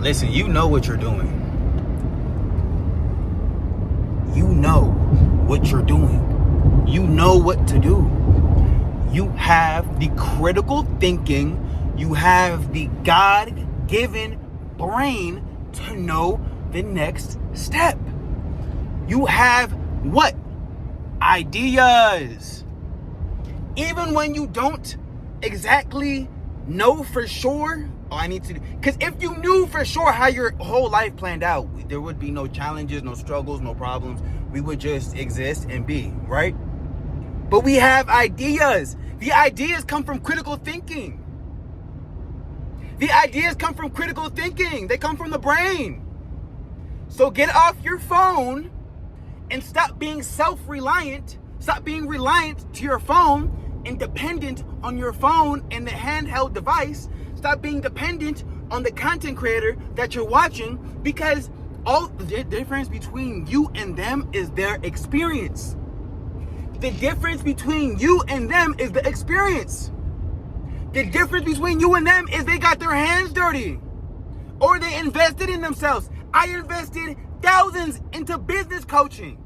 Listen, you know what you're doing. You know what you're doing. You know what to do. You have the critical thinking. You have the God-given brain to know the next step. You have what? Ideas. Even when you don't exactly know for sure, because if you knew for sure how your whole life planned out, there would be no challenges, no struggles, no problems. We would just exist and be, right? But we have ideas. The ideas come from critical thinking. The ideas come from critical thinking. They come from the brain. So get off your phone and stop being self-reliant. Stop being reliant to your phone and dependent on your phone and the handheld device. Stop being dependent on the content creator that you're watching, because all the difference between you and them is their experience. The difference between you and them is the experience. The difference between you and them is they got their hands dirty or they invested in themselves. I invested thousands into business coaching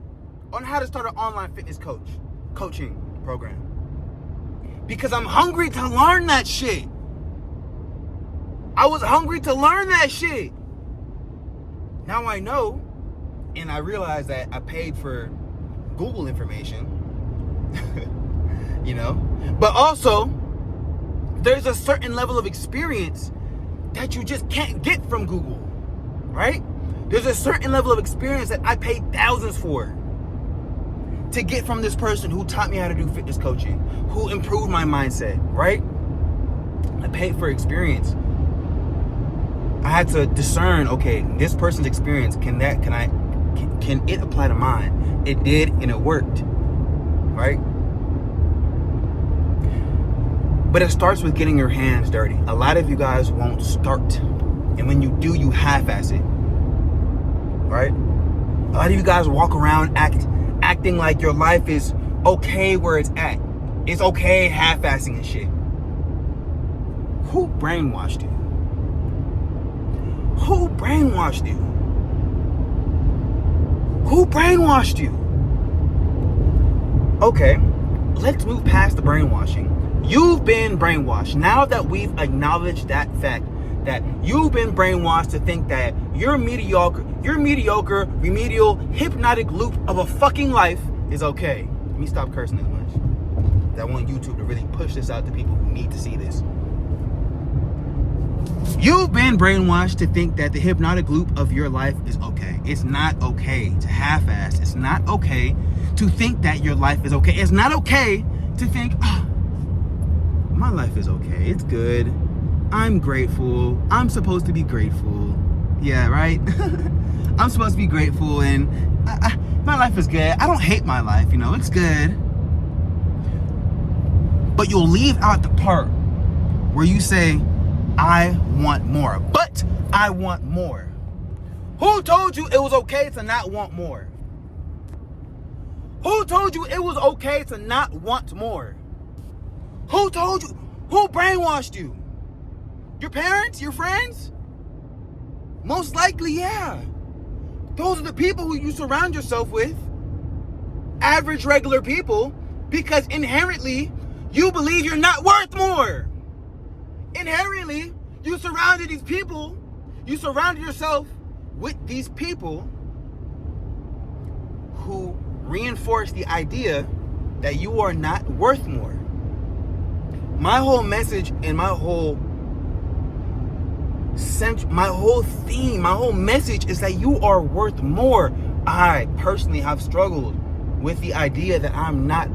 on how to start an online fitness coaching program, because I'm hungry to learn that shit. I was hungry to learn that shit. Now I know, and I realize that I paid for Google information, but also there's a certain level of experience that you just can't get from Google, right? There's a certain level of experience that I paid thousands for to get from this person who taught me how to do fitness coaching, who improved my mindset, right? I paid for experience. I had to discern, okay, this person's experience, can it apply to mine? It did, and it worked, right? But it starts with getting your hands dirty. A lot of you guys won't start, and when you do, you half-ass it, right? A lot of you guys walk around acting like your life is okay where it's at. It's okay half-assing and shit. Who brainwashed you? Who brainwashed you? Who brainwashed you? Okay, let's move past the brainwashing. You've been brainwashed. Now that we've acknowledged that fact, that you've been brainwashed to think that your mediocre, remedial, hypnotic loop of a fucking life is okay. Let me stop cursing as much. I want YouTube to really push this out to people who need to see this. You've been brainwashed to think that the hypnotic loop of your life is okay. It's not okay to half-ass. It's not okay to think that your life is okay. It's not okay to think, my life is okay. It's good. I'm grateful. I'm supposed to be grateful. Yeah, right? I'm supposed to be grateful, and my life is good. I don't hate my life, it's good. But you'll leave out the part where you say, I want more. But I want more. Who told you it was okay to not want more? Who told you it was okay to not want more? Who told you? Who brainwashed you? Your parents? Your friends? Most likely, yeah. Those are the people who you surround yourself with. Average, regular people. Because inherently, you believe you're not worth more. Inherently, you surrounded yourself with these people who reinforce the idea that you are not worth more. My whole message and my whole theme, my whole message is that you are worth more. I personally have struggled with the idea that I'm not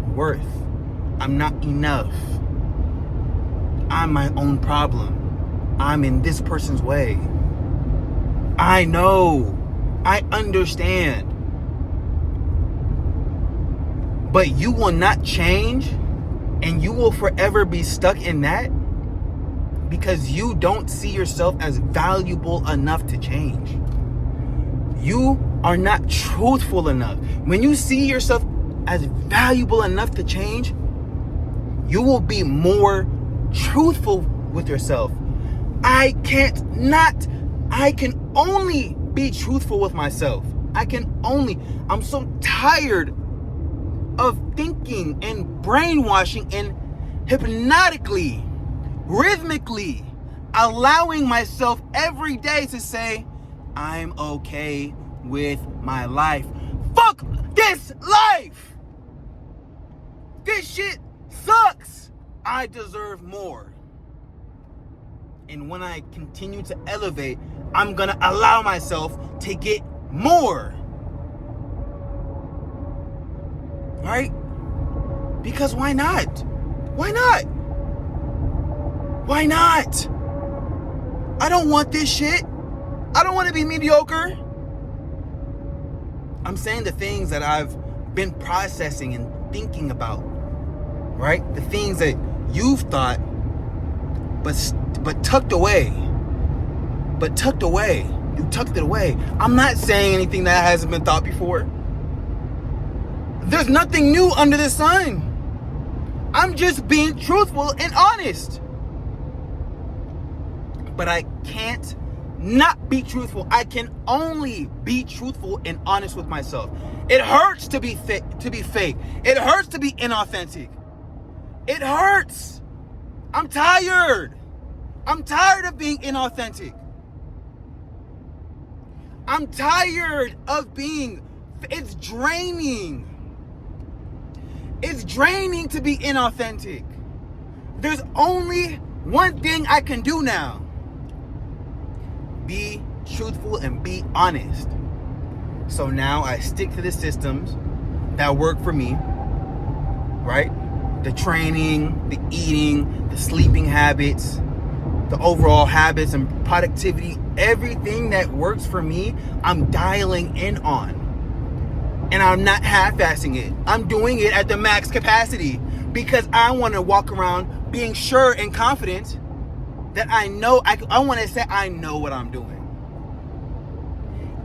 enough. I'm my own problem. I'm in this person's way. I know. I understand. But you will not change, and you will forever be stuck in that because you don't see yourself as valuable enough to change. You are not truthful enough. When you see yourself as valuable enough to change, you will be more truthful with yourself. I can't not. I can only be truthful with myself. I'm so tired of thinking and brainwashing and hypnotically, rhythmically allowing myself every day to say, I'm okay with my life. Fuck this life! This shit sucks! I deserve more. And when I continue to elevate, I'm gonna allow myself to get more. Right? Because why not? Why not? Why not? I don't want this shit. I don't want to be mediocre. I'm saying the things that I've been processing and thinking about, right? The things that you've thought, but tucked away. But tucked away. You tucked it away. I'm not saying anything that hasn't been thought before. There's nothing new under the sun. I'm just being truthful and honest. But I can't not be truthful. I can only be truthful and honest with myself. It hurts to be fake. It hurts to be inauthentic. It hurts. I'm tired. I'm tired of being inauthentic. I'm tired of being... It's draining. It's draining to be inauthentic. There's only one thing I can do now. Be truthful and be honest. So now I stick to the systems that work for me, right? The training, the eating, the sleeping habits, the overall habits and productivity, everything that works for me, I'm dialing in on. And I'm not half-assing it. I'm doing it at the max capacity because I want to walk around being sure and confident that I know, I want to say I know what I'm doing.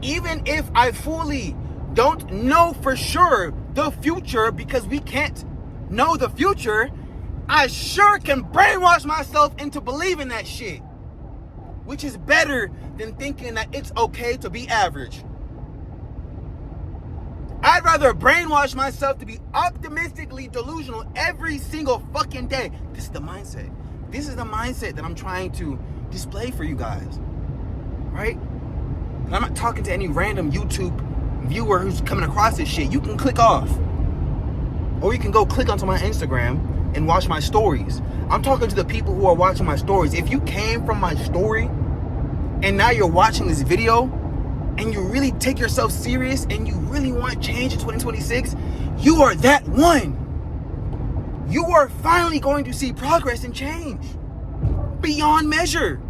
Even if I fully don't know for sure the future, because we can't know the future, I sure can brainwash myself into believing that shit. Which is better than thinking that it's okay to be average. I'd rather brainwash myself to be optimistically delusional every single fucking day. This is the mindset. This is the mindset that I'm trying to display for you guys. Right? And I'm not talking to any random YouTube viewer who's coming across this shit. You can click off. Or you can go click onto my Instagram and watch my stories. I'm talking to the people who are watching my stories. If you came from my story and now you're watching this video and you really take yourself serious and you really want change in 2026, you are that one. You are finally going to see progress and change beyond measure.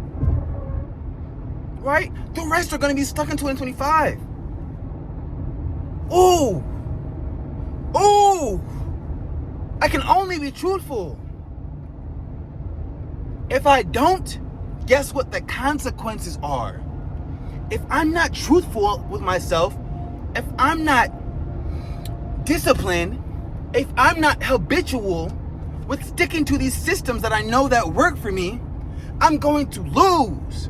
Right? The rest are going to be stuck in 2025. Ooh. I can only be truthful. If I don't, guess what the consequences are? If I'm not truthful with myself, if I'm not disciplined, if I'm not habitual with sticking to these systems that I know that work for me, I'm going to lose.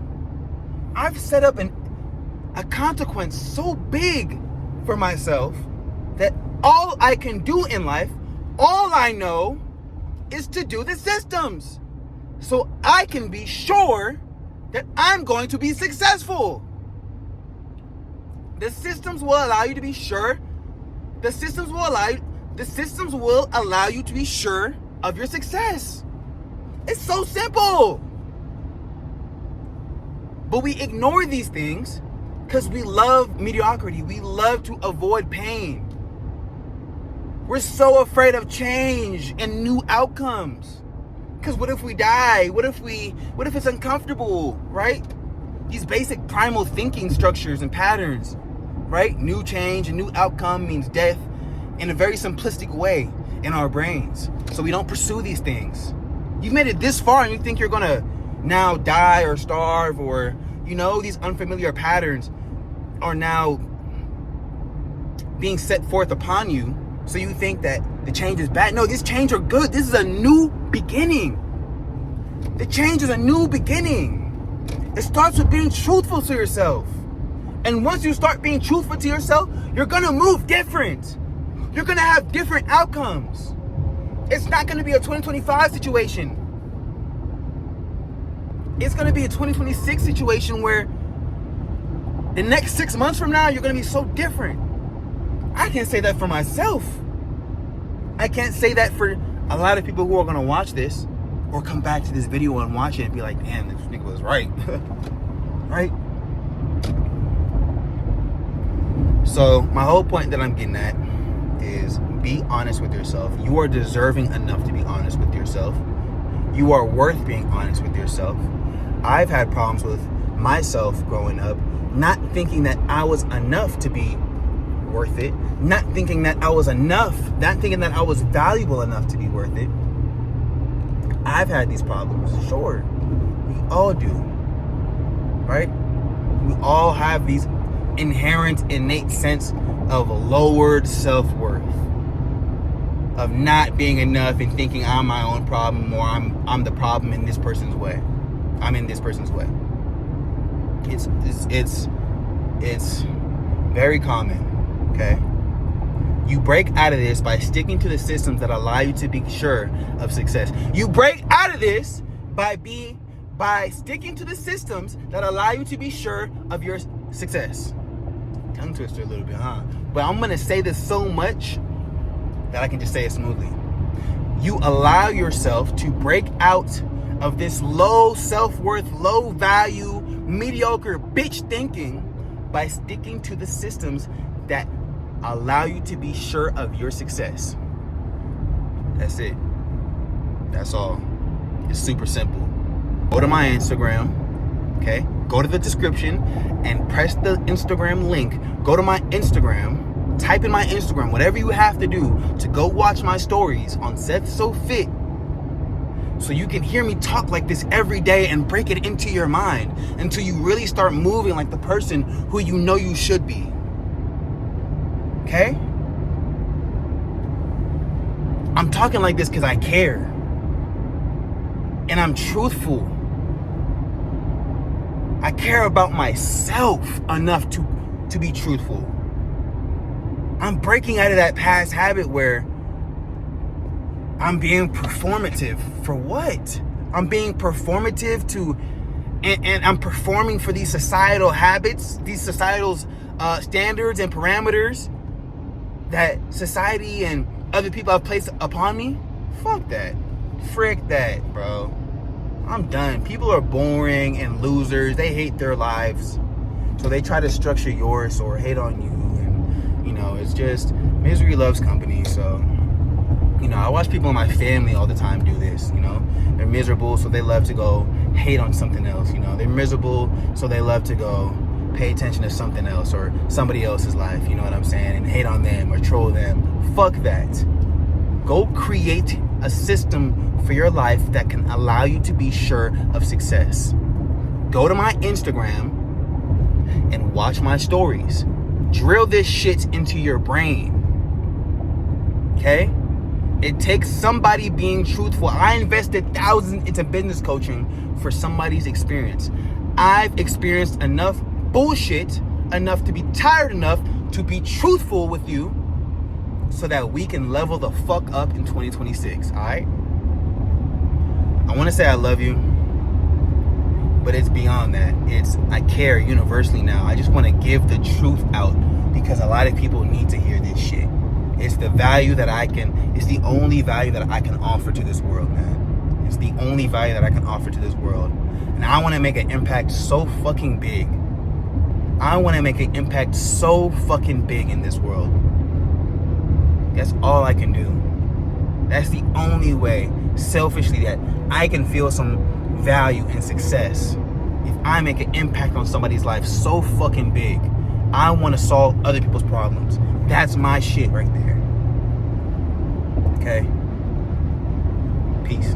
I've set up a consequence so big for myself that all I can do in life, all I know is to do the systems. So I can be sure that I'm going to be successful. The systems will allow you to be sure. The systems will allow you to be sure of your success. It's so simple. But we ignore these things because we love mediocrity. We love to avoid pain. We're so afraid of change and new outcomes. Because what if we die? What if it's uncomfortable, right? These basic primal thinking structures and patterns, right? New change and new outcome means death in a very simplistic way in our brains. So we don't pursue these things. You've made it this far and you think you're gonna now die or starve, or these unfamiliar patterns are now being set forth upon you. So you think that the change is bad. No, this change are good. This is a new beginning. The change is a new beginning. It starts with being truthful to yourself. And once you start being truthful to yourself, you're gonna move different. You're gonna have different outcomes. It's not gonna be a 2025 situation. It's gonna be a 2026 situation where the next 6 months from now, you're gonna be so different. I can't say that for myself. I can't say that for a lot of people who are gonna watch this or come back to this video and watch it and be like, damn, this nigga was right. Right? So my whole point that I'm getting at is be honest with yourself. You are deserving enough to be honest with yourself. You are worth being honest with yourself. I've had problems with myself growing up, not thinking that I was enough to be worth it, not thinking that I was enough, not thinking that I was valuable enough to be worth it. I've had these problems, sure. We all do, right? We all have these inherent, innate sense of lowered self-worth, of not being enough and thinking I'm my own problem, or I'm the problem in this person's way. I'm in this person's way. It's very common, okay? You break out of this by sticking to the systems that allow you to be sure of success. You break out of this by sticking to the systems that allow you to be sure of your success. Tongue twister a little bit, huh? But I'm gonna say this so much that I can just say it smoothly. You allow yourself to break out of this low self-worth, low value, mediocre bitch thinking by sticking to the systems that allow you to be sure of your success. That's it. That's all. It's super simple. Go to my Instagram, okay? Go to the description and press the Instagram link. Go to my Instagram, type in my Instagram, whatever you have to do to go watch my stories on Seth So Fit, so you can hear me talk like this every day and break it into your mind until you really start moving like the person who you know you should be. Okay? I'm talking like this because I care. And I'm truthful. I care about myself enough to be truthful. I'm breaking out of that past habit where I'm being performative. For what? I'm being performative and I'm performing for these societal habits, these societal standards and parameters that society and other people have placed upon me. Fuck that. Frick that, bro. I'm done. People are boring and losers. They hate their lives. So they try to structure yours or hate on you. And, you know, it's just misery loves company. So, you know, I watch people in my family all the time do this, you know. They're miserable, so they love to go hate on something else, you know. They're miserable, so they love to go pay attention to something else or somebody else's life, you know what I'm saying, and hate on them or troll them. Fuck that. Go create a system for your life that can allow you to be sure of success. Go to my Instagram and watch my stories. Drill this shit into your brain. Okay? It takes somebody being truthful. I invested thousands into business coaching for somebody's experience. I've experienced enough bullshit, enough to be tired enough to be truthful with you so that we can level the fuck up in 2026, all right? I want to say I love you, but it's beyond that. I care universally now. I just want to give the truth out because a lot of people need to hear this shit. It's the value that it's the only value that I can offer to this world, man. It's the only value that I can offer to this world. And I want to make an impact so fucking big. I want to make an impact so fucking big in this world. That's all I can do. That's the only way, selfishly, that I can feel some value and success. If I make an impact on somebody's life so fucking big, I want to solve other people's problems. That's my shit right there. Okay? Peace.